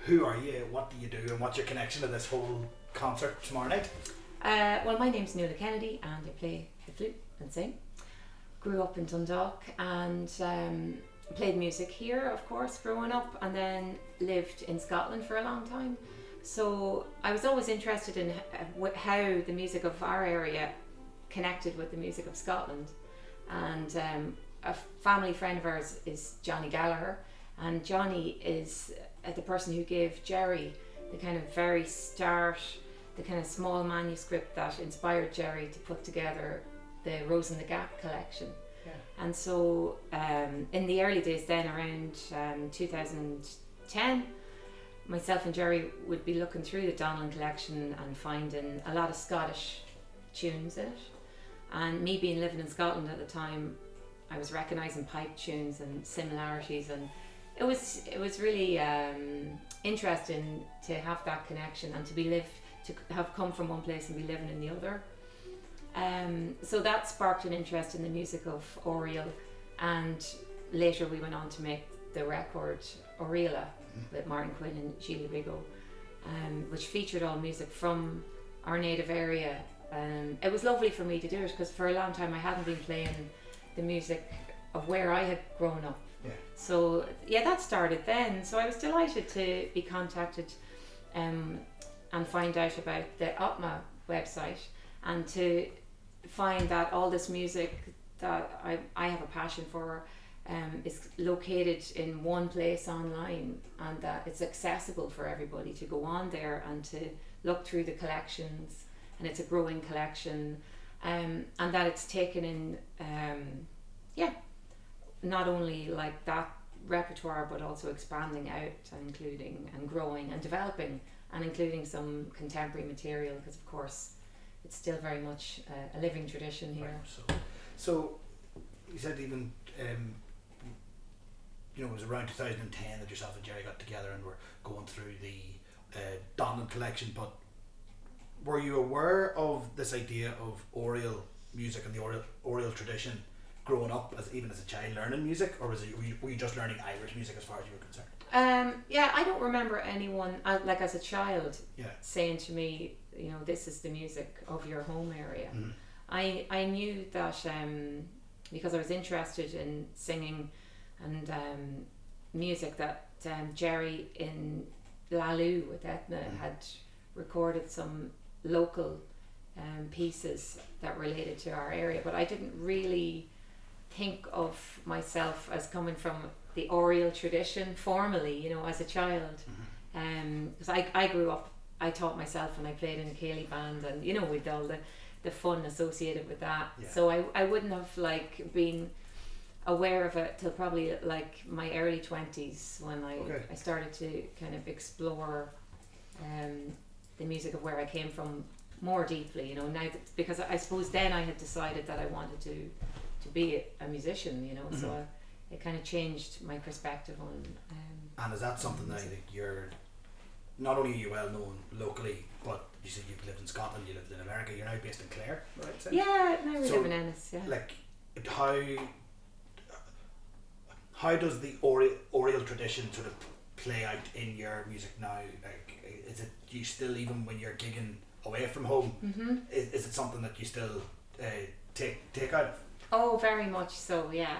who are you, what do you do, and what's your connection to this whole concert tomorrow night? Well, my name's Nuala Kennedy and I play the flute and sing. Grew up in Dundalk and played music here, of course, growing up, and then lived in Scotland for a long time. So I was always interested in how the music of our area connected with the music of Scotland. And a family friend of ours is Johnny Gallagher, and Johnny is the person who gave Jerry the kind of very start, the kind of small manuscript that inspired Jerry to put together the Rose in the Gap collection. Yeah. And so in the early days then, around 2010, myself and Jerry would be looking through the Donlan collection and finding a lot of Scottish tunes in it. And me being living in Scotland at the time, I was recognising pipe tunes and similarities, and it was really interesting to have that connection and to have come from one place and be living in the other. So that sparked an interest in the music of Oriel, and later we went on to make the record Oriela with Martin Quinn and Sheila Rigo, which featured all music from our native area. It was lovely for me to do it because for a long time I hadn't been playing the music of where I had grown up. Yeah. So yeah, that started then. So I was delighted to be contacted and find out about the OTMA website, and to find that all this music that I have a passion for is located in one place online, and that it's accessible for everybody to go on there and to look through the collections, and it's a growing collection, and that it's taken in not only like that repertoire but also expanding out and including and growing and developing and including some contemporary material, because of course it's still very much a living tradition here. Right, so you said even it was around 2010 that yourself and Jerry got together and were going through the Donlan collection, but were you aware of this idea of Oriel music and the Oriel tradition growing up, even as a child, learning music, or were you just learning Irish music as far as you were concerned? I don't remember anyone like as a child saying to me, this is the music of your home area. I knew that because I was interested in singing and music, that Jerry in Laloo with Etna had recorded some local pieces that related to our area, but I didn't really think of myself as coming from the Oriel tradition formally, as a child, because I grew up, I taught myself and I played in a Cayley band, and with all the fun associated with that. So I wouldn't have been aware of it till probably my early 20s when I started to kind of explore the music of where I came from more deeply, now because I suppose then I had decided that I wanted to be a musician, so it kind of changed my perspective on and is that something that you're not only are you well known locally, but you said you've lived in Scotland, you lived in America, you're now based in Clare, right? Yeah, now we live in Ennis. How does the Oriel tradition sort of play out in your music now? Do you still, even when you're gigging away from home, is it something that you still take out of? Oh, very much so, yeah.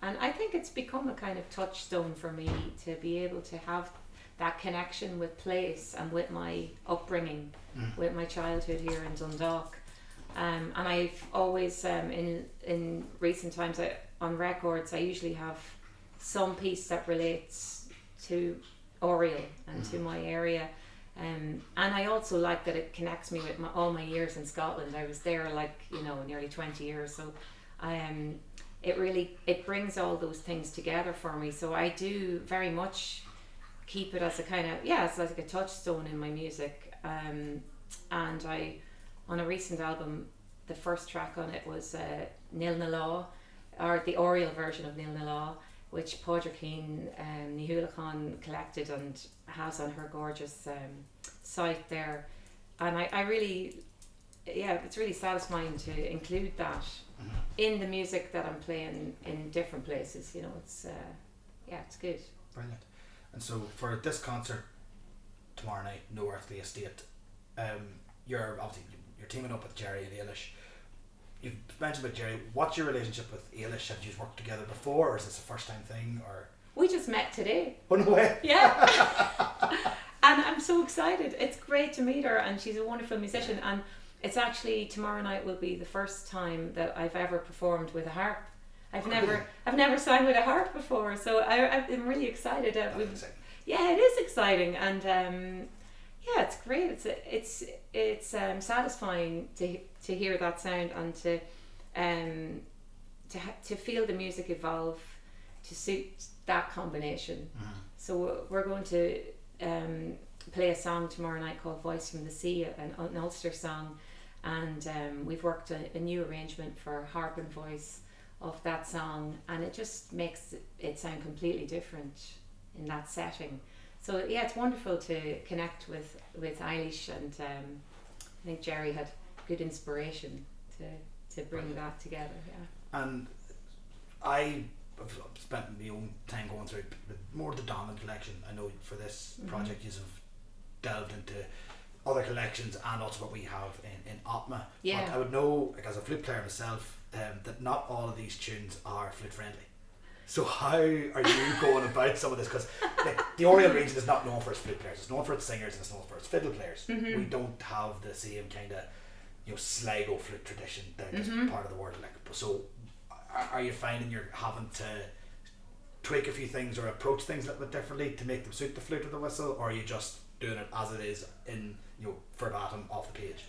And I think it's become a kind of touchstone for me to be able to have that connection with place and with my upbringing, with my childhood here in Dundalk. And I've always, in recent times, on records, I usually have some piece that relates to Oriel and to my area. And I also like that it connects me with all my years in Scotland. I was there nearly 20 years, so it brings all those things together for me. So I do very much keep it as a kind of it's like a touchstone in my music. And I, on a recent album, the first track on it was Nil na Law, or the Oriel version of Nil na Law, which Padraig Keane Nihuilachan collected and has on her gorgeous site there. And I really, it's really satisfying to include that in the music that I'm playing in different places. It's it's good. Brilliant. And so for this concert tomorrow night, No Earthly Estate, you're obviously you're teaming up with Jerry and Ailish. You've mentioned about Jerry. What's your relationship with Ailish? Have you worked together before, or is this a first time thing? Or We just met today. oh no way! Yeah. And I'm so excited. It's great to meet her, and she's a wonderful musician. And it's actually tomorrow night will be the first time that I've ever performed with a harp. I've never sang with a harp before, so I'm really excited. Yeah, it is exciting, and yeah, it's great. It's satisfying to hear that sound and to feel the music evolve to suit that combination. So we're going to play a song tomorrow night called Voice from the Sea, an Ulster song, and we've worked a new arrangement for harp and voice of that song, and it just makes it sound completely different in that setting. So yeah, it's wonderful to connect with Eilish, and I think Jerry had good inspiration to bring that together. Yeah. And I have spent my own time going through more the Donlan collection. I know for this project you have delved into other collections and also what we have in Opma. Yeah. But I would know, like, as a flute player myself, that not all of these tunes are flute friendly. So how are you going about some of this? Because the Oriel region is not known for its flute players. It's known for its singers and it's known for its fiddle players. We don't have the same kind of Sligo flute tradition down this part of the world. Like, so are you finding you're having to tweak a few things or approach things a little bit differently to make them suit the flute or the whistle, or are you just doing it as it is in verbatim off the page?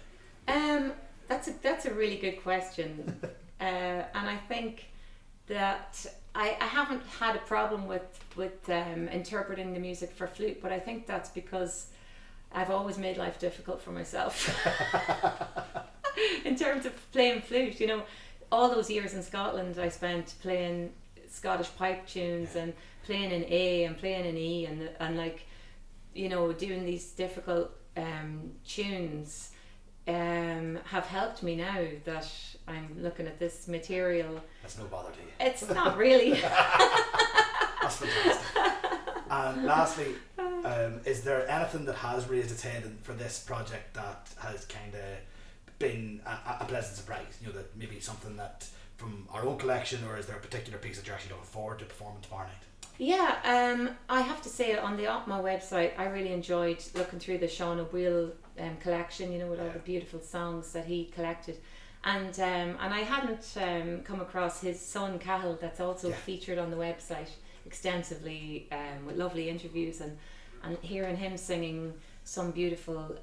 That's a really good question, and I think that I haven't had a problem with interpreting the music for flute, but I think that's because I've always made life difficult for myself in terms of playing flute. All those years in Scotland I spent playing Scottish pipe tunes and playing in A and playing in E and like doing these difficult tunes have helped me now that I'm looking at this material. That's no bother to you. It's not really. That's fantastic. And lastly, is there anything that has raised its head for this project that has kind of been a pleasant surprise? That maybe something that from our own collection, or is there a particular piece that you're actually looking forward to performing tomorrow night? Yeah, I have to say on the Opma website, I really enjoyed looking through the Sean O'Wheel collection, with all the beautiful songs that he collected. And I hadn't come across his son Cahill, that's also featured on the website extensively with lovely interviews and hearing him singing some beautiful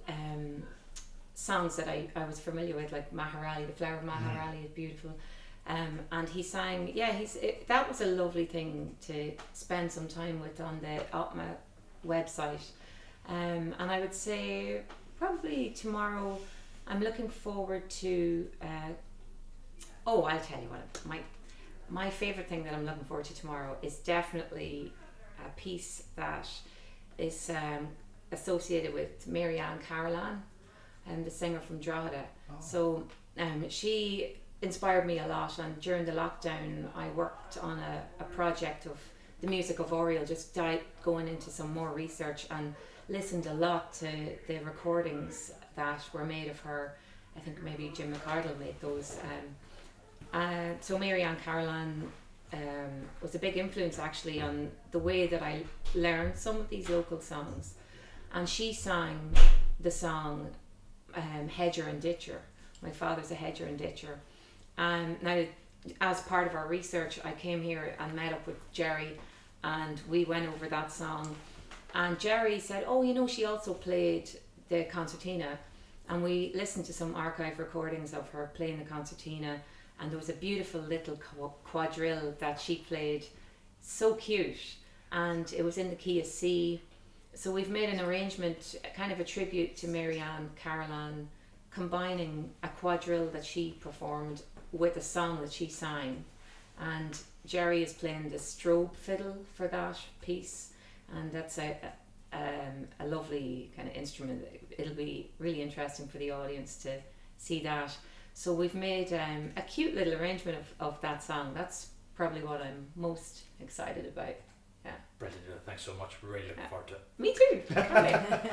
songs that I was familiar with, like Maharali, the Flower of Maharali is beautiful. And he sang, that was a lovely thing to spend some time with on the Opma website. And I would say probably tomorrow I'm looking forward to I'll tell you what, my favourite thing that I'm looking forward to tomorrow is definitely a piece that is associated with Marianne Carolan, the singer from Drogheda. So she inspired me a lot, and during the lockdown I worked on a project of the music of Oriel, just going into some more research and listened a lot to the recordings that were made of her. I think maybe Jim McCardle made those. So Marianne Carolan was a big influence actually on the way that I learned some of these local songs, and she sang the song Hedger and Ditcher. My father's a hedger and ditcher. Now, as part of our research, I came here and met up with Jerry, and we went over that song. And Jerry said, she also played the concertina. And we listened to some archive recordings of her playing the concertina. And there was a beautiful little quadrille that she played, so cute. And it was in the key of C. So we've made an arrangement, kind of a tribute to Marianne Carolan, combining a quadrille that she performed with a song that she sang. And Jerry is playing the strobe fiddle for that piece, and that's a lovely kind of instrument. It'll be really interesting for the audience to see that. So we've made a cute little arrangement of that song. That's probably what I'm most excited about. Yeah. Brilliant. Thanks so much. We're really looking forward to it. Me too. Can't wait.